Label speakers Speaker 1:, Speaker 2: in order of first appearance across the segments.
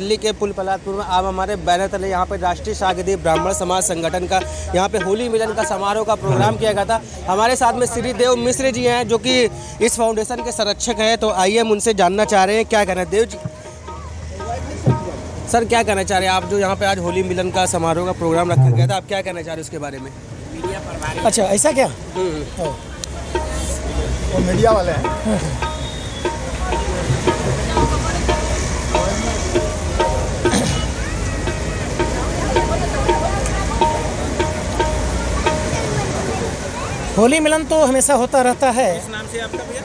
Speaker 1: दिल्ली के पुल पलातपुर में आप हमारे बैनर तले यहाँ पे राष्ट्रीय शागिदी ब्राह्मण समाज संगठन का यहाँ पे होली मिलन का समारोह का प्रोग्राम किया गया था। हमारे साथ में श्री देव मिश्र जी हैं जो कि इस फाउंडेशन के संरक्षक हैं। तो आइए हम उनसे जानना चाह रहे हैं क्या कहना है। देव जी सर क्या कहना चाह रहे हैं आप, जो यहाँ पे आज होली मिलन का समारोह का प्रोग्राम रखा गया था, आप क्या कहना चाह रहे हैं उसके बारे में?
Speaker 2: अच्छा ऐसा क्या?
Speaker 3: वो मीडिया वाले हैं।
Speaker 2: होली मिलन तो हमेशा होता रहता है।
Speaker 1: किस नाम से आपका भैया?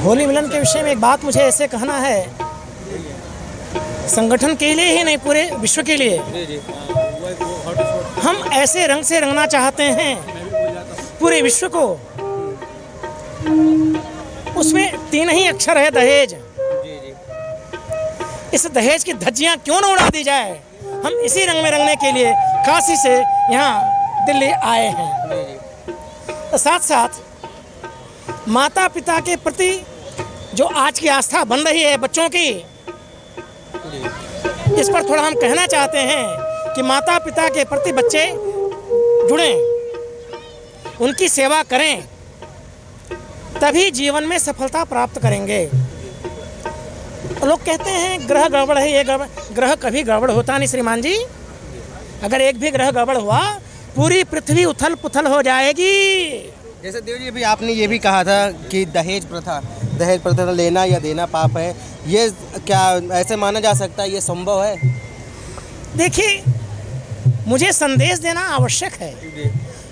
Speaker 2: होली मिलन के विषय में एक बात मुझे ऐसे कहना है, संगठन के लिए ही नहीं पूरे विश्व के लिए हम ऐसे रंग से रंगना चाहते हैं पूरे विश्व को। उसमें 3 ही अक्षर है, दहेज। इस दहेज की धज्जियां क्यों न उड़ा दी जाए। हम इसी रंग में रंगने के लिए काशी से यहाँ दिल्ली आए हैं। साथ साथ माता पिता के प्रति जो आज की आस्था बन रही है बच्चों की, इस पर थोड़ा हम कहना चाहते हैं कि माता पिता के प्रति बच्चे जुड़ें, उनकी सेवा करें, तभी जीवन में सफलता प्राप्त करेंगे। लोग कहते हैं ग्रह गड़बड़ है, ये गड़बड़। ग्रह कभी गड़बड़ होता नहीं श्रीमान जी। अगर एक भी ग्रह गड़बड़ हुआ पूरी पृथ्वी उथल पुथल हो जाएगी।
Speaker 1: जैसे देव जी अभी आपने ये भी कहा था कि दहेज प्रथा लेना या देना पाप है, ये क्या ऐसे माना जा सकता है, ये संभव है?
Speaker 2: देखिए, मुझे संदेश देना आवश्यक है।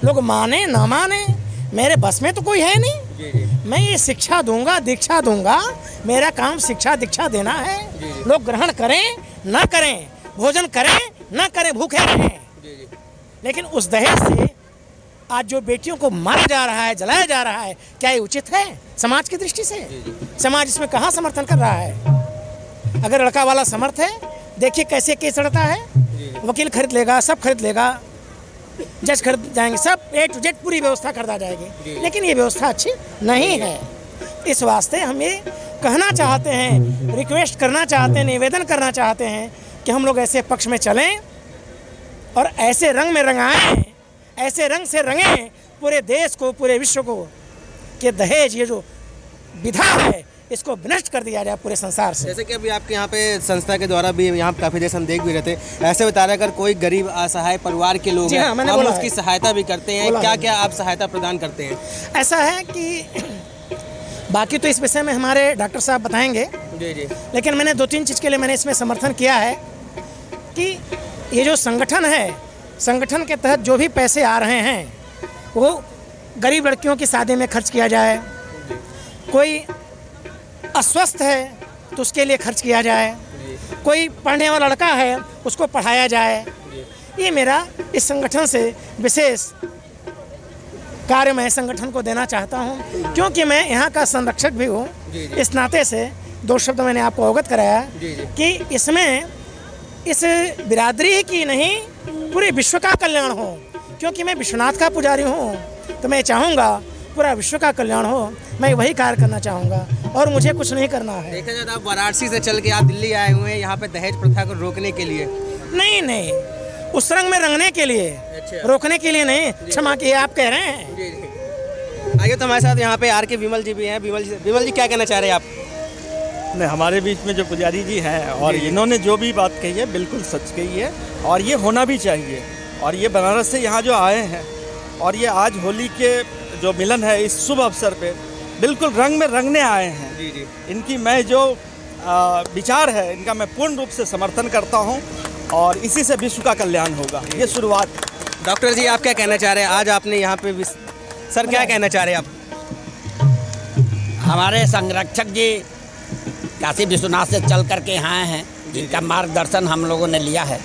Speaker 2: लोग माने ना माने, मेरे बस में तो कोई है नहीं। मैं ये शिक्षा दूंगा, दीक्षा दूंगा। मेरा काम शिक्षा दीक्षा देना है। लोग ग्रहण करें ना करें, भोजन करें ना करें, भूखे रहें, लेकिन उस दहेज से आज जो बेटियों को मारा जा रहा है, जलाया जा रहा है, क्या ये उचित है समाज की दृष्टि से? समाज इसमें कहाँ समर्थन कर रहा है? अगर लड़का वाला समर्थ है, देखिए कैसे केस लड़ता है। वकील खरीद लेगा, सब खरीद लेगा, जज खरीद जाएंगे, सब A to Z पूरी व्यवस्था कर दी जाएगी। लेकिन ये व्यवस्था अच्छी नहीं है। इस वास्ते हम ये कहना चाहते हैं, रिक्वेस्ट करना चाहते हैं, निवेदन करना चाहते हैं कि हम लोग ऐसे पक्ष में चलें और ऐसे रंग में रंगाएं, ऐसे रंग से रंगें पूरे देश को, पूरे विश्व को, कि दहेज ये जो विधा है इसको विनष्ट कर दिया जाए पूरे संसार से।
Speaker 1: जैसे कि अभी आपके यहाँ पे संस्था के द्वारा भी यहाँ काफ़ी देश हम देख भी रहते हैं, ऐसे बता रहे अगर कोई गरीब असहाय परिवार के लोग हैं,
Speaker 2: मैंने
Speaker 1: हम
Speaker 2: बोला
Speaker 1: उसकी सहायता भी करते हैं। क्या क्या आप सहायता प्रदान करते हैं?
Speaker 2: ऐसा है कि बाकी तो इस विषय में हमारे डॉक्टर साहब बताएंगे।
Speaker 1: जी।
Speaker 2: लेकिन मैंने 2-3 चीज़ के लिए मैंने इसमें समर्थन किया है कि ये जो संगठन है, संगठन के तहत जो भी पैसे आ रहे हैं वो गरीब लड़कियों की शादी में खर्च किया जाए, कोई अस्वस्थ है तो उसके लिए खर्च किया जाए, कोई पढ़ने वाला लड़का है उसको पढ़ाया जाए। ये मेरा इस संगठन से विशेष कार्य मैं संगठन को देना चाहता हूँ, क्योंकि मैं यहाँ का संरक्षक भी हूँ। इस नाते से 2 शब्द मैंने आपको अवगत कराया कि इसमें इस बिरादरी की नहीं पूरे विश्व का कल्याण हो, क्योंकि मैं विश्वनाथ का पुजारी हूँ, तो मैं चाहूँगा पूरा विश्व का कल्याण हो। मैं वही कार्य करना चाहूँगा और मुझे कुछ नहीं करना है।
Speaker 1: देखा जाए तो आप वाराणसी से चल के आप दिल्ली आए हुए हैं यहाँ पे दहेज प्रथा को रोकने के लिए?
Speaker 2: नहीं, उस रंग में रंगने के लिए। अच्छा। रोकने के लिए नहीं। क्षमा किए, आप कह रहे हैं।
Speaker 1: जी। आइए तो हमारे साथ यहाँ पे आर के विमल जी भी हैं। विमल जी क्या कहना चाह रहे हैं आप?
Speaker 3: नहीं, हमारे बीच में जो पुजारी जी हैं और इन्होंने जो भी बात कही है बिल्कुल सच कही है और ये होना भी चाहिए। और ये बनारस से यहाँ जो आए हैं और ये आज होली के जो मिलन है इस शुभ अवसर पे बिल्कुल रंग में रंगने आए हैं।
Speaker 1: जी।
Speaker 3: इनकी मैं जो विचार है इनका मैं पूर्ण रूप से समर्थन करता हूँ और इसी से विश्व का कल्याण होगा। ये शुरुआत।
Speaker 1: डॉक्टर जी आप क्या कहना चाह रहे हैं आज आपने यहाँ पे? सर क्या कहना चाह रहे हैं आप?
Speaker 4: हमारे संरक्षक जी काशी विश्वनाथ से चल करके यहाँ आए हैं, जिनका मार्गदर्शन हम लोगों ने लिया है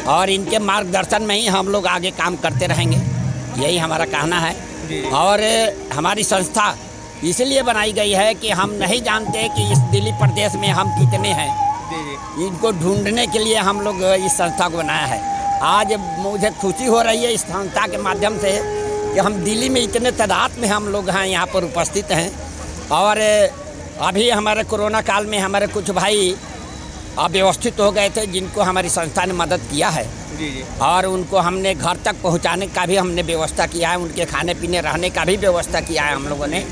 Speaker 4: और इनके मार्गदर्शन में ही हम लोग आगे काम करते रहेंगे, यही हमारा कहना है। और हमारी संस्था इसलिए बनाई गई है कि हम नहीं जानते कि इस दिल्ली प्रदेश में हम कितने हैं। इनको ढूंढने के लिए हम लोग इस संस्था को बनाया है। आज मुझे खुशी हो रही है इस संस्था के माध्यम से कि हम दिल्ली में इतने तादाद में हम लोग हैं यहाँ पर उपस्थित हैं। और अभी हमारे कोरोना काल में हमारे कुछ भाई अव्यवस्थित हो गए थे, जिनको हमारी संस्था ने मदद किया है
Speaker 1: जी जी
Speaker 4: और उनको हमने घर तक पहुंचाने का भी हमने व्यवस्था किया है, उनके खाने पीने रहने का भी व्यवस्था किया है हम लोगों ने।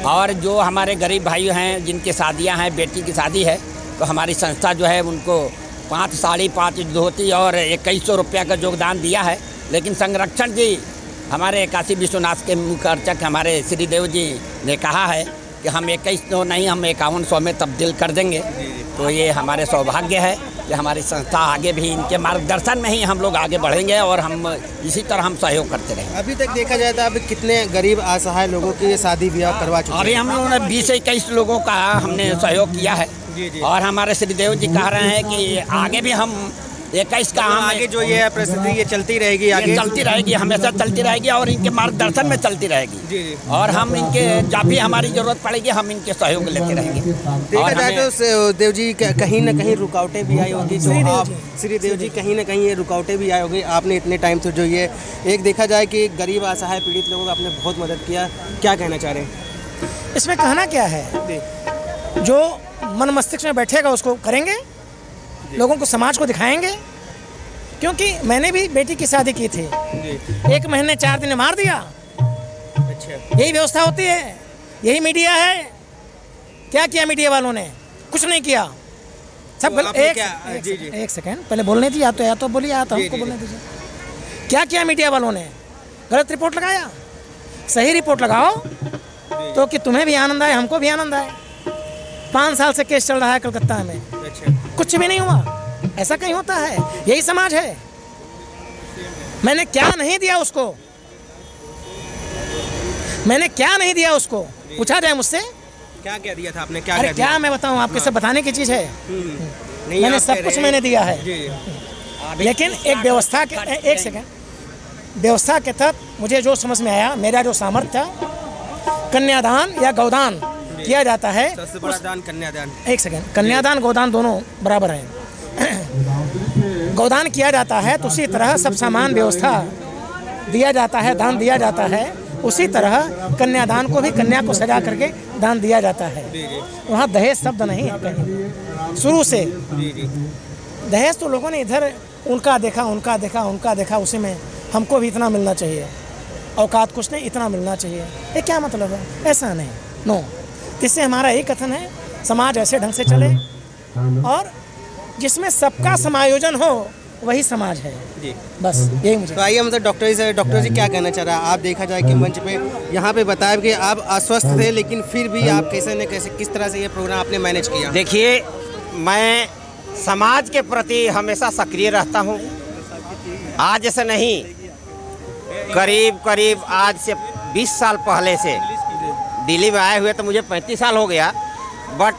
Speaker 4: और जो हमारे गरीब भाई हैं जिनकी शादियां हैं, बेटी की शादी है, तो हमारी संस्था जो है उनको 5 साड़ी, 5 धोती और 2100 रुपया का योगदान दिया है। लेकिन संरक्षण जी हमारे काशी विश्वनाथ के मुख्य अर्चक हमारे श्रीदेव जी ने कहा है कि हम 2100 नहीं, हम 5100 में तब्दील कर देंगे। तो ये हमारे सौभाग्य है कि हमारी संस्था आगे भी इनके मार्गदर्शन में ही हम लोग आगे बढ़ेंगे और हम इसी तरह हम सहयोग करते रहेंगे।
Speaker 1: अभी तक देखा जाए तो अभी कितने गरीब असहाय लोगों की शादी ब्याह करवा चुके
Speaker 4: अभी हम लोगों ने 20 से 21 लोगों का हमने सहयोग किया है
Speaker 1: जी जी।
Speaker 4: और हमारे श्रीदेव जी कह रहे हैं कि आगे भी हम 21 का हम
Speaker 1: आगे जो ये परिस्थिति ये चलती रहेगी,
Speaker 4: ये
Speaker 1: आगे
Speaker 4: चलती रहेगी, हमेशा चलती रहेगी और इनके मार्गदर्शन में चलती रहेगी।
Speaker 1: जी जी।
Speaker 4: और हम इनके जब भी हमारी जरूरत पड़ेगी हम इनके सहयोग लेते रहेंगे।
Speaker 1: देखा
Speaker 4: और
Speaker 1: जाए
Speaker 4: हमें-
Speaker 1: तो देव जी कहीं ना कहीं रुकावटें भी आई होगी, जो आप श्रीदेव जी कहीं ना कहीं ये रुकावटें भी आई होगी। आपने इतने टाइम से जो ये एक देखा जाए कि गरीब असहाय पीड़ित लोगों का आपने बहुत मदद किया, क्या कहना चाह रहे हैं?
Speaker 2: इसमें कहना क्या है, जो मन मस्तिष्क में बैठेगा उसको करेंगे, लोगों को समाज को दिखाएंगे। क्योंकि मैंने भी बेटी की शादी की थी, 1 महीने 4 दिन में मार दिया।
Speaker 1: अच्छा
Speaker 2: यही व्यवस्था होती है, यही मीडिया है। क्या किया मीडिया वालों ने? कुछ नहीं किया। सब
Speaker 1: तो
Speaker 2: गलत।
Speaker 1: आपने क्या- जी, जी।
Speaker 2: एक सेकेंड पहले बोलने दीजिए, या तो बोलिए, या तो
Speaker 1: जी,
Speaker 2: हमको
Speaker 1: जी,
Speaker 2: बोलने दीजिए। क्या किया मीडिया वालों ने? गलत रिपोर्ट लगाया। सही रिपोर्ट लगाओ तो कि तुम्हें भी आनंद आए, हमको भी आनंद आए। 5 साल से केस चल रहा है कलकत्ता में,
Speaker 1: अच्छा
Speaker 2: कुछ भी नहीं हुआ। ऐसा कहीं होता है? यही समाज है। मैंने क्या नहीं दिया उसको, मैंने क्या नहीं दिया उसको, पूछा जाए मुझसे।
Speaker 1: क्या क्या दिया था आपने? क्या
Speaker 2: अरे
Speaker 1: क्या दिया?
Speaker 2: क्या मैं बताऊं आपके, सब बताने की चीज़ है।
Speaker 1: नहीं,
Speaker 2: मैंने
Speaker 1: आप
Speaker 2: सब
Speaker 1: कह
Speaker 2: कुछ
Speaker 1: रहे
Speaker 2: मैंने
Speaker 1: हैं-
Speaker 2: दिया है।
Speaker 1: जी जी।
Speaker 2: लेकिन एक व्यवस्था के, एक सेकेंड, व्यवस्था के तहत मुझे जो समझ में आया, मेरा जो सामर्थ्य था, कन्यादान या गौदान किया जाता है।
Speaker 1: सबसे बड़ा दान कन्यादान।
Speaker 2: एक सेकेंड, कन्यादान गौदान दोनों बराबर हैं। गौदान किया जाता है तो उसी तरह सब सामान व्यवस्था दिया जाता है, दान दिया जाता है। उसी तरह कन्यादान को भी कन्या को सजा करके दान दिया जाता है। वहाँ दहेज शब्द नहीं है कहीं शुरू से। दहेज तो लोगों ने इधर उनका देखा, उनका देखा, उनका देखा, उसी में हमको भी इतना मिलना चाहिए, औकात कुछ नहीं, इतना मिलना चाहिए। ये क्या मतलब है? ऐसा नहीं, नो। इससे हमारा यही कथन है, समाज ऐसे ढंग से चले और जिसमें सबका समायोजन हो वही समाज है
Speaker 1: जी।
Speaker 2: बस यही मुझे।
Speaker 1: तो आइए हमसे डॉक्टर जी क्या कहना चाह रहा है? आप देखा जाए कि मंच पे यहाँ पे बताया कि आप अस्वस्थ थे, लेकिन फिर भी आप कैसे न कैसे किस तरह से ये प्रोग्राम आपने मैनेज किया?
Speaker 5: देखिए, मैं समाज के प्रति हमेशा सक्रिय रहता हूँ। आज से नहीं, करीब आज से 20 साल पहले से दिल्ली में आए हुए तो मुझे 35 साल हो गया। बट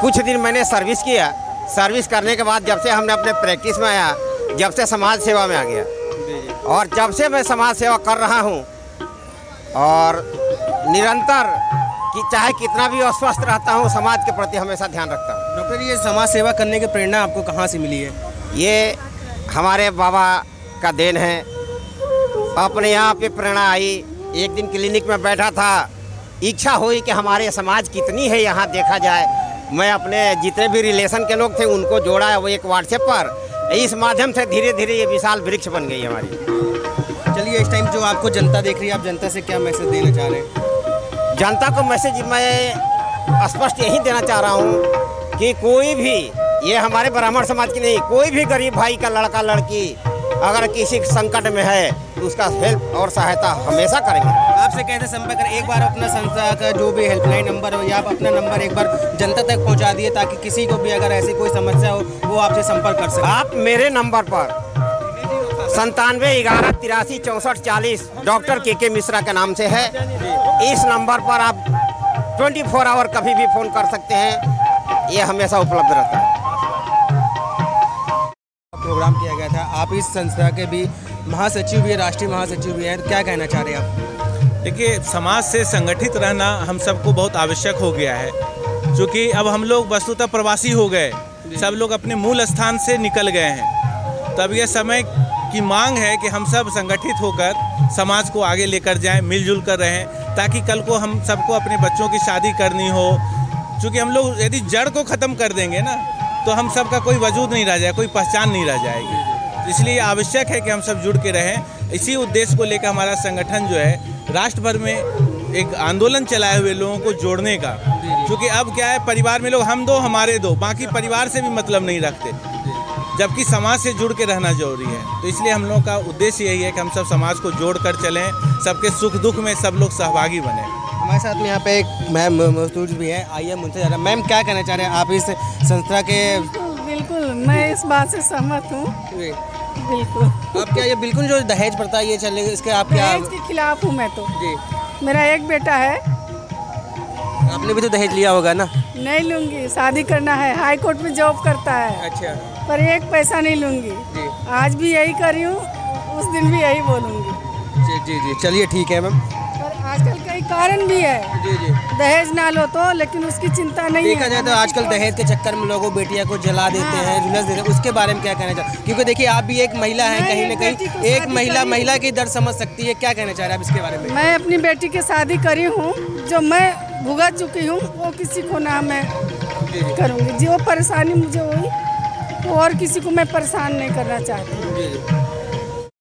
Speaker 5: कुछ दिन मैंने सर्विस किया। सर्विस करने के बाद जब से हमने अपने प्रैक्टिस में आया, जब से समाज सेवा में आ गया और जब से मैं समाज सेवा कर रहा हूँ और निरंतर कि चाहे कितना भी अस्वस्थ रहता हूँ, समाज के प्रति हमेशा ध्यान रखता हूँ।
Speaker 1: डॉक्टर जी, ये समाज सेवा करने की प्रेरणा आपको कहाँ से मिली है?
Speaker 5: ये हमारे बाबा का देन है। अपने यहाँ पे प्रेरणा आई। एक दिन क्लिनिक में बैठा था, इच्छा हुई कि हमारे समाज कितनी है यहाँ देखा जाए। मैं अपने जितने भी रिलेशन के लोग थे उनको जोड़ा, वो एक व्हाट्सएप पर। इस माध्यम से धीरे धीरे ये विशाल वृक्ष बन गई हमारी।
Speaker 1: चलिए, इस टाइम जो आपको जनता देख रही है, आप जनता से क्या मैसेज देना चाह रहे हैं?
Speaker 5: जनता को मैसेज मैं स्पष्ट यही देना चाह रहा हूँ कि कोई भी, ये हमारे ब्राह्मण समाज की नहीं, कोई भी गरीब भाई का लड़का लड़की अगर किसी संकट में है तो उसका हेल्प और सहायता हमेशा करेंगे।
Speaker 1: आपसे कैसे संपर्क करें? एक बार अपना संस्था का जो भी हेल्पलाइन नंबर हो या आप अपना नंबर एक बार जनता तक पहुंचा दिए, ताकि किसी को भी अगर ऐसी कोई समस्या हो वो आपसे संपर्क कर सके।
Speaker 5: आप मेरे नंबर पर 97 11 83 64 40 डॉक्टर के मिश्रा के नाम से है। इस नंबर पर आप 24 आवर कभी भी फ़ोन कर सकते हैं, ये हमेशा उपलब्ध रहता है।
Speaker 1: प्रोग्राम किया गया था, आप इस संस्था के भी महासचिव भी, राष्ट्रीय महासचिव भी हैं, तो क्या कहना चाह रहे हैं आप?
Speaker 6: देखिए, समाज से संगठित रहना हम सबको बहुत आवश्यक हो गया है, क्योंकि अब हम लोग वस्तुतः प्रवासी हो गए, सब लोग अपने मूल स्थान से निकल गए हैं। तब यह समय की मांग है कि हम सब संगठित होकर समाज को आगे लेकर जाएं, मिलजुल कर रहें, ताकि कल को हम सबको अपने बच्चों की शादी करनी हो, क्योंकि हम लोग यदि जड़ को ख़त्म कर देंगे ना तो हम सब का कोई वजूद नहीं रह जाएगा, कोई पहचान नहीं रह जाएगी। इसलिए आवश्यक है कि हम सब जुड़ के रहें। इसी उद्देश्य को लेकर हमारा संगठन जो है राष्ट्र भर में एक आंदोलन चलाए हुए लोगों को जोड़ने का, क्योंकि अब क्या है, परिवार में लोग हम दो हमारे दो, बाकी परिवार से भी मतलब नहीं रखते, जबकि समाज से जुड़ के रहना जरूरी है। तो इसलिए हम लोगों का उद्देश्य यही है कि हम सब समाज को जोड़ कर चलें, सबके सुख दुख में सब लोग सहभागी बने।
Speaker 1: हमारे साथ में यहाँ पे एक मैम मौजूद भी है, आइए उनसे ज़रा। मैम क्या कहना चाह रहे हैं आप इस संस्था के?
Speaker 7: बिल्कुल मैं इस बात से सहमत हूँ। बिल्कुल।
Speaker 1: आप क्या ये बिल्कुल जो दहेज प्रथा ये चले इसके आप क्या?
Speaker 7: दहेज के खिलाफ हूँ मैं तो।
Speaker 1: जी।
Speaker 7: मेरा एक बेटा है।
Speaker 1: आपने भी तो दहेज लिया होगा ना?
Speaker 7: नहीं लूँगी, शादी करना है, हाई कोर्ट में जॉब करता है।
Speaker 1: अच्छा।
Speaker 7: पर एक पैसा नहीं लूँगी।
Speaker 1: जी।
Speaker 7: आज भी यही करी हूँ, उस दिन भी यही बोलूँगी।
Speaker 1: जी जी जी, चलिए ठीक है मैम।
Speaker 7: पर आजकल कई कारण भी है।
Speaker 1: जी जी।
Speaker 7: दहेज ना लो तो, लेकिन उसकी चिंता नहीं है।
Speaker 1: देखा जाए तो आजकल दहेज के चक्कर में लोगों बेटियां को जला देते हैं, झुलस देते हैं, उसके बारे में क्या कहना चाहते हैं? क्योंकि देखिए आप भी एक महिला हैं, कहीं ना कहीं एक महिला की दर्द समझ सकती है। क्या कहना चाह रहे हैं आप इसके बारे में?
Speaker 7: मैं अपनी बेटी की शादी करी हूँ, जो मैं भुगत चुकी हूँ, वो किसी को ना मैं करूँगी। जो परेशानी मुझे हुई वो और किसी को मैं परेशान नहीं करना चाहती हूँ।